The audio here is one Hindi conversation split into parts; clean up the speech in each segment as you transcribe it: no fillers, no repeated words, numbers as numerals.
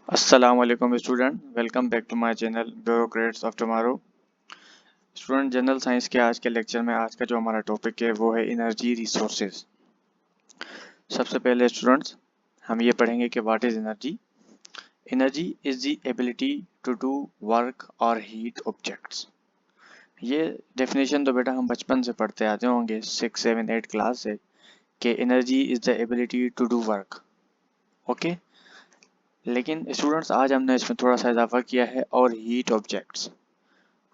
अस्सलाम वालेकुम student, welcome back to my channel bureaucrats of tomorrow. Student, general science के आज के लेक्चर में आज का जो हमारा टॉपिक है वो है एनर्जी रिसोर्सेज। सबसे पहले स्टूडेंट्स हम ये पढ़ेंगे कि what is energy. Energy is the ability to do work और हीट ऑब्जेक्ट्स। ये डेफिनेशन तो बेटा हम बचपन से पढ़ते आते होंगे, 6, 7, 8 क्लास से, कि energy is the ability to do work. Okay, लेकिन स्टूडेंट्स आज हमने इसमें थोड़ा सा इजाफा किया है और हीट ऑब्जेक्ट्स।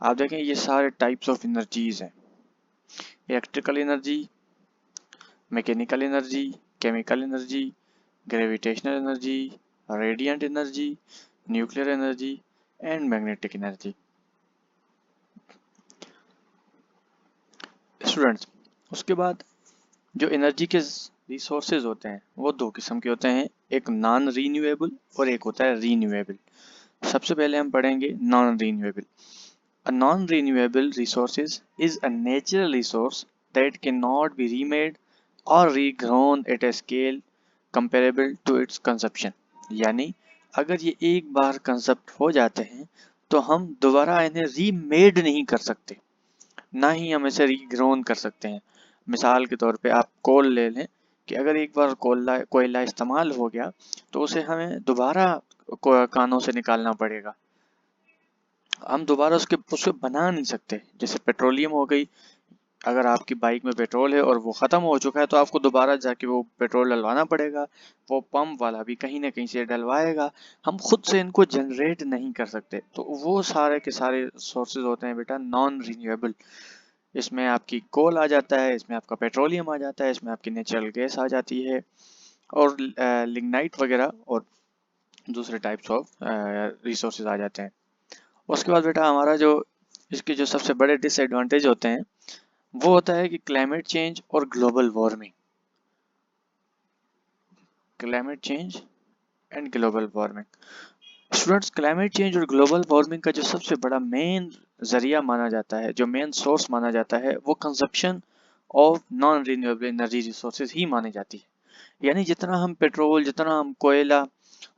आप देखें ये सारे टाइप्स ऑफ एनर्जीज हैं। Electrical energy, mechanical energy, chemical energy, gravitational energy, radiant energy, nuclear energy and magnetic energy. Students, उसके बाद जो एनर्जी के रिसोर्सेज होते हैं वो दो किस्म के होते हैं, एक नॉन रीन्यूएबल और एक होता है रीन्यूएबल। सबसे पहले हम पढ़ेंगे non renewable. A non-renewable resources is a natural resource that cannot be remade or regrown at a scale comparable to its consumption। यानी अगर ये एक बार कंसेप्ट हो जाते हैं तो हम दोबारा इन्हें रीमेड नहीं कर सकते, ना ही हम इसे रीग्रोन कर सकते हैं। मिसाल के तौर पे आप कोल ले लें कि अगर एक बार कोयला इस्तेमाल हो गया तो उसे हमें दोबारा कानों से निकालना पड़ेगा, हम दोबारा उसके बना नहीं सकते। जैसे पेट्रोलियम हो गई, अगर आपकी बाइक में पेट्रोल है और वो ख़त्म हो चुका है तो आपको दोबारा जाके वो पेट्रोल डलवाना पड़ेगा, वो पंप वाला भी कहीं ना कहीं से डलवाएगा। हम खुद से इनको जनरेट नहीं कर सकते, तो वो सारे के सारे सोर्सेज होते हैं बेटा नॉन रिन्यूएबल। इसमें आपकी कोल आ जाता है, इसमें आपका पेट्रोलियम आ जाता है, इसमें आपकी नेचुरल गैस आ जाती है और लिग्नाइट वगैरह और दूसरे टाइप्स ऑफ रिसोर्सेज आ जाते हैं। उसके बाद बेटा हमारा जो इसके जो सबसे बड़े डिसएडवांटेज होते हैं वो होता है कि क्लाइमेट चेंज और global warming. Climate change and global warming. Students, climate change और ग्लोबल वार्मिंग का जो सबसे बड़ा मेन जरिया माना जाता है, जो मेन सोर्स माना जाता है, वो consumption of non renewable energy resources ही मानी जाती है। यानी जितना हम पेट्रोल, जितना हम कोयला,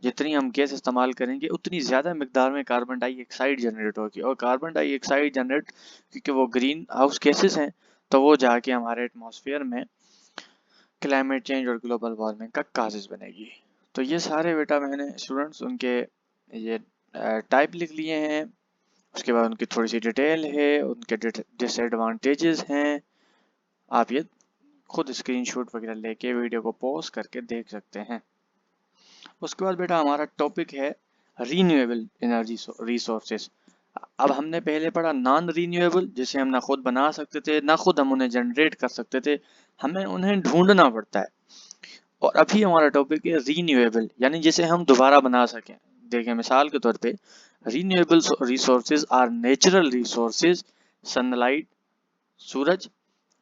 जितनी हम गैस इस्तेमाल करेंगे उतनी ज़्यादा मिकदार में कार्बन डाइऑक्साइड जनरेट होगी, और कार्बन डाइऑक्साइड जनरेट क्योंकि वो ग्रीन हाउस गैसेस हैं तो वो जाके हमारे एटमॉस्फेयर में क्लाइमेट चेंज और ग्लोबल वार्मिंग का काजेज बनेगी। तो ये सारे बेटा मैंने स्टूडेंट्स उनके ये टाइप लिख लिए हैं, उसके बाद उनकी थोड़ी सी डिटेल है, उनके डिसएडवांटेजेस हैं। आप ये खुद स्क्रीनशॉट वगैरह लेके वीडियो को पॉज करके देख सकते हैं। उसके बाद बेटा हमारा टॉपिक है रीन्यूएबल एनर्जी रिसोर्सेज। अब हमने पहले पढ़ा नॉन रीन्यूएबल, जिसे हम ना खुद बना सकते थे ना खुद हम उन्हें जनरेट कर सकते थे, हमें उन्हें ढूंढना पड़ता है। और अभी हमारा टॉपिक है रीन्यूएबल, यानी जिसे हम दोबारा बना सकें। देखें मिसाल के तौर पे renewable resources are natural resources, sunlight, सूरज,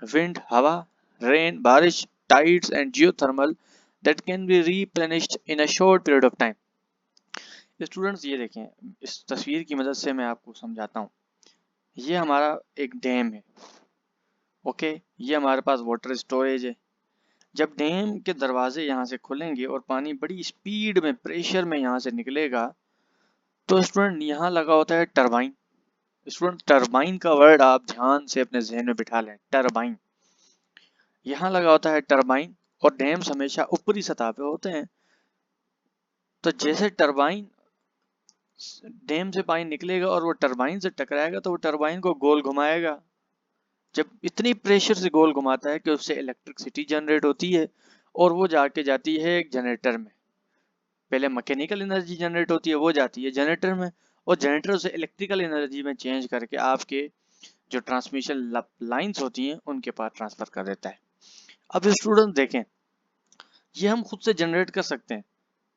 विंड, हवा, रेन, बारिश, tides and geothermal that can be replenished in a short period of time. Students ये देखें, इस तस्वीर की मदद से मैं आपको समझाता हूँ। ये हमारा एक डैम है, ओके, ये हमारे पास वाटर स्टोरेज है। जब डैम के दरवाजे यहाँ से खुलेंगे और पानी बड़ी स्पीड में, प्रेशर में यहाँ से निकलेगा, तो स्टूडेंट यहाँ लगा होता है टरबाइन। स्टूडेंट, टरबाइन का वर्ड आप ध्यान से अपने जहन में बिठा लें, टरबाइन। यहाँ लगा होता है टरबाइन, और डैम्स हमेशा ऊपरी सतह पे होते हैं। तो जैसे टरबाइन, डैम से पानी निकलेगा और वो टरबाइन से टकराएगा तो वो टरबाइन को गोल घुमाएगा। जब इतनी प्रेशर से गोल घुमाता है कि उससे इलेक्ट्रिसिटी जनरेट होती है और वो जाके जाती है एक जनरेटर में। पहले मैकेनिकल एनर्जी जनरेट होती है, वो जाती है जनरेटर में, और जनरेटर से इलेक्ट्रिकल एनर्जी में चेंज करके आपके जो ट्रांसमिशन लाइंस होती हैं उनके पास ट्रांसफर कर देता है। अब स्टूडेंट देखें, ये हम खुद से जनरेट कर सकते हैं,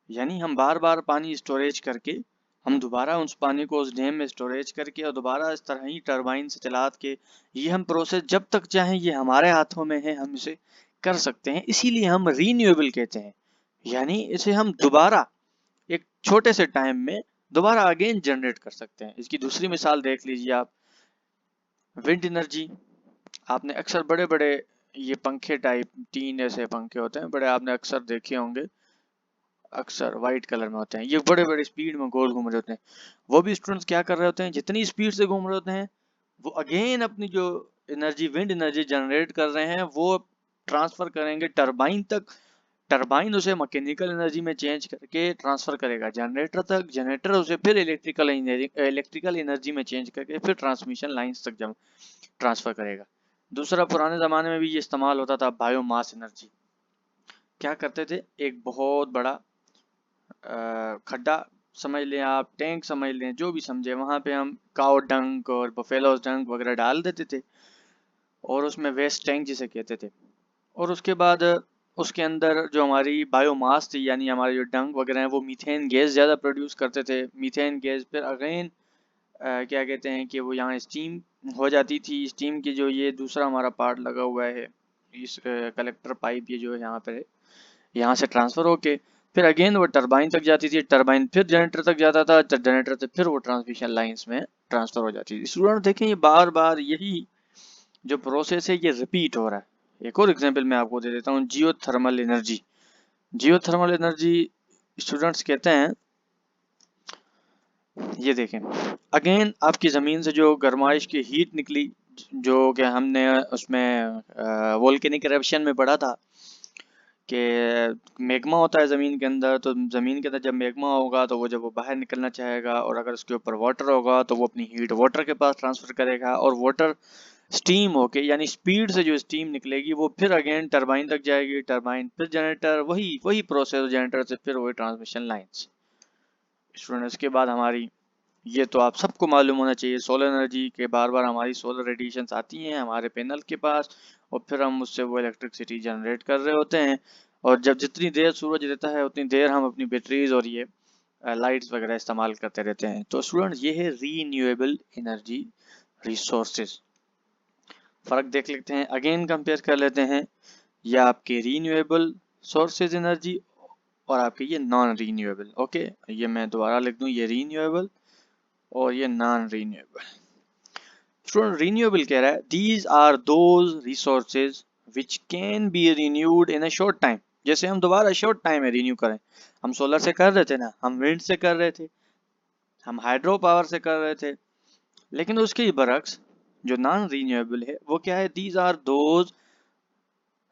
यानी हम बार बार पानी स्टोरेज करके, हम दोबारा उस पानी को उस डैम में स्टोरेज करके और दोबारा इस तरह ही टरबाइन से चला के, ये हम प्रोसेस जब तक चाहें ये हमारे हाथों में है, हम इसे कर सकते हैं। इसीलिए हम रीन्यूएबल कहते हैं, यानी इसे हम दोबारा एक छोटे से टाइम में दोबारा अगेन जनरेट कर सकते हैं। इसकी दूसरी मिसाल देख लीजिए आप, विंड एनर्जी। आपने अक्सर बड़े बड़े ये पंखे टाइप, 3 ऐसे पंखे होते हैं बड़े, आपने अक्सर देखे होंगे। अक्सर वाइट कलर में होते हैं, ये बड़े बड़े स्पीड में गोल घूम रहे होते हैं। वो भी स्टूडेंट्स क्या कर रहे होते हैं, जितनी स्पीड से घूम रहे होते हैं वो अगेन अपनी जो एनर्जी, विंड एनर्जी जनरेट कर रहे हैं वो ट्रांसफर करेंगे टरबाइन तक। टरबाइन उसे मैकेनिकल एनर्जी में चेंज करके ट्रांसफर करेगा जनरेटर तक, जनरेटर उसे फिर इलेक्ट्रिकल एनर्जी में चेंज करके फिर ट्रांसमिशन लाइंस तक जब ट्रांसफर करेगा। दूसरा, पुराने ज़माने में भी ये इस्तेमाल होता था बायोमास एनर्जी। क्या करते थे, एक बहुत बड़ा खड्डा समझ लें आप, टैंक समझ लें, जो भी समझे, वहाँ पे हम काउ डंक और बफेलोज डंक वगैरह डाल देते थे और उसमें वेस्ट टैंक जिसे कहते थे। और उसके बाद उसके अंदर जो हमारी बायोमास थी, यानी हमारे जो डंक वगैरह हैं, वो मीथेन गैस ज़्यादा प्रोड्यूस करते थे। मीथेन गैस फिर अगेन क्या कहते हैं कि वो यहाँ स्टीम हो जाती थी। स्टीम की जो ये दूसरा हमारा पार्ट लगा हुआ है, इस कलेक्टर पाइप, ये जो है यहाँ पे, यहाँ से ट्रांसफ़र होके फिर अगेन वो टरबाइन तक जाती थी, टरबाइन फिर जनरेटर तक जाता था, जनरेटर से फिर वो ट्रांसमिशन लाइंस में ट्रांसफ़र हो जाती थी। स्टूडेंट देखें, ये बार बार यही जो प्रोसेस है ये रिपीट हो रहा है। एक और एग्जांपल मैं आपको दे देता हूँ, geothermal energy. Geothermal energy students कहते हैं, ये देखें, अगेन आपकी ज़मीन से जो गर्माइश की हीट निकली, जो कि हमने उसमें वोल्केनिक एरप्शन में पढ़ा था कि मैग्मा होता है ज़मीन के अंदर, तो ज़मीन के अंदर जब मैग्मा होगा तो वो जब वो बाहर निकलना चाहेगा, और अगर उसके ऊपर वाटर होगा तो वो अपनी हीट वाटर के पास ट्रांसफ़र करेगा, और वाटर स्टीम होके, यानी स्पीड से जो स्टीम निकलेगी वो फिर अगेन टरबाइन तक जाएगी, टरबाइन फिर जनरेटर, वही वही प्रोसेस, जनरेटर से फिर वही ट्रांसमिशन लाइन्स। स्टूडेंट्स के बाद हमारी, ये तो आप सबको मालूम होना चाहिए, सोलर एनर्जी के बार बार हमारी सोलर रेडिएशंस आती हैं हमारे पैनल के पास, और फिर हम उससे वो इलेक्ट्रिसिटी जनरेट कर रहे होते हैं। और जब जितनी देर सूरज रहता है उतनी देर हम अपनी बैटरीज और ये लाइट्स वगैरह इस्तेमाल करते रहते हैं। तो स्टूडेंट्स, ये है रीन्यूएबल एनर्जी रिसोर्सेज। फ़र्क देख लेते हैं, अगेन कंपेयर कर लेते हैं, ये आपके रीन्यूएबल सोर्सेज एनर्जी और आपके ये नॉन रीन्यूएबल। ओके, ये मैं दोबारा लिख दूँ, ये रीन्यूएबल और ये नॉन रीन्यूएबल। स्टूडेंट, रीन्यूएबल कह रहा है these are those resources which can be renewed in a short time. जैसे हम दोबारा शॉर्ट टाइम में रिन्यू करें, हम सोलर से कर रहे थे ना, हम विंड से कर रहे थे, हम हाइड्रो पावर से कर रहे थे, लेकिन उसके बरक्स जो नॉन रीन्यूएबल है वो क्या है, these are those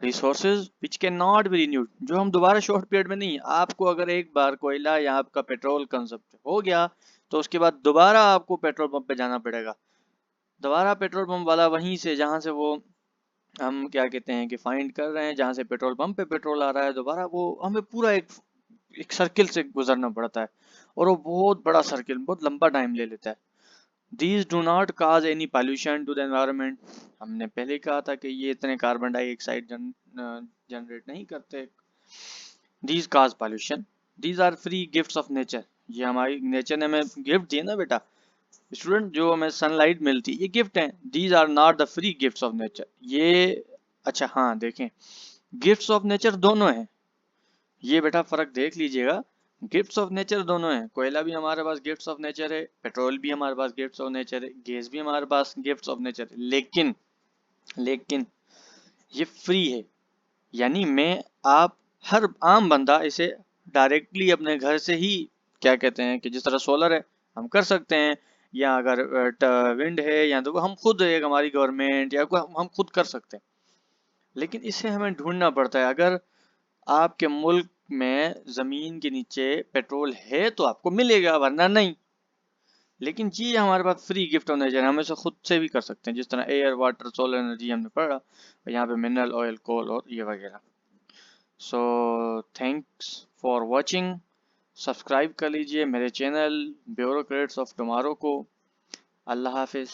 resources which can not be renewed, जो हम दोबारा शॉर्ट पीरियड में नहीं, आपको अगर एक बार कोयला या आपका पेट्रोल कंजप्ट हो गया तो उसके बाद दोबारा आपको पेट्रोल पंप पे जाना पड़ेगा, दोबारा पेट्रोल पंप वाला वहीं से जहाँ से वो हम क्या कहते हैं कि फाइंड कर रहे हैं, जहाँ से पेट्रोल पंप पे पेट्रोल आ रहा है, दोबारा वो हमें पूरा एक सर्किल से गुजरना पड़ता है, और वो बहुत बड़ा सर्किल, बहुत लंबा टाइम ले लेता है। These do not cause any pollution to the environment। हमने पहले कहा था कि ये इतने कार्बन डाइऑक्साइड जनरेट नहीं करते। These cause pollution। These are free gifts of nature। ये हमारी नेचर ने हमें गिफ्ट दिए ना बेटा। स्टूडेंट, जो हमें सनलाइट मिलती है ये गिफ्ट है। These are not the free gifts of nature। ये, अच्छा हाँ देखें, गिफ्ट्स ऑफ नेचर दोनों हैं, ये बेटा फर्क देख लीजिएगा। गिफ्ट्स ऑफ नेचर दोनों हैं, कोयला भी हमारे पास गिफ्ट्स ऑफ नेचर है, पेट्रोल भी हमारे पास गिफ्ट्स ऑफ नेचर है, गैस भी हमारे पास गिफ्ट्स ऑफ नेचर है, लेकिन लेकिन ये फ्री है। यानी मैं, आप, हर आम बंदा इसे डायरेक्टली अपने घर से ही, क्या कहते हैं कि जिस तरह सोलर है हम कर सकते हैं, या अगर विंड है या तो हम खुद, एक हमारी गवर्नमेंट या कोई, हम खुद कर सकते हैं, लेकिन इसे हमें ढूंढना पड़ता है। अगर आपके मुल्क में जमीन के नीचे पेट्रोल है तो आपको मिलेगा, वरना नहीं। लेकिन ये हमारे पास फ्री गिफ्ट होने चाहिए, हम इसे खुद से भी कर सकते हैं, जिस तरह एयर, वाटर, सोलर एनर्जी हमने पढ़ा, और यहाँ पे मिनरल ऑयल, कोल और ये वगैरह। So thanks for watching. Subscribe कर लीजिए मेरे चैनल ब्यूरोक्रेट्स ऑफ टुमारो को। अल्लाह हाफिज़।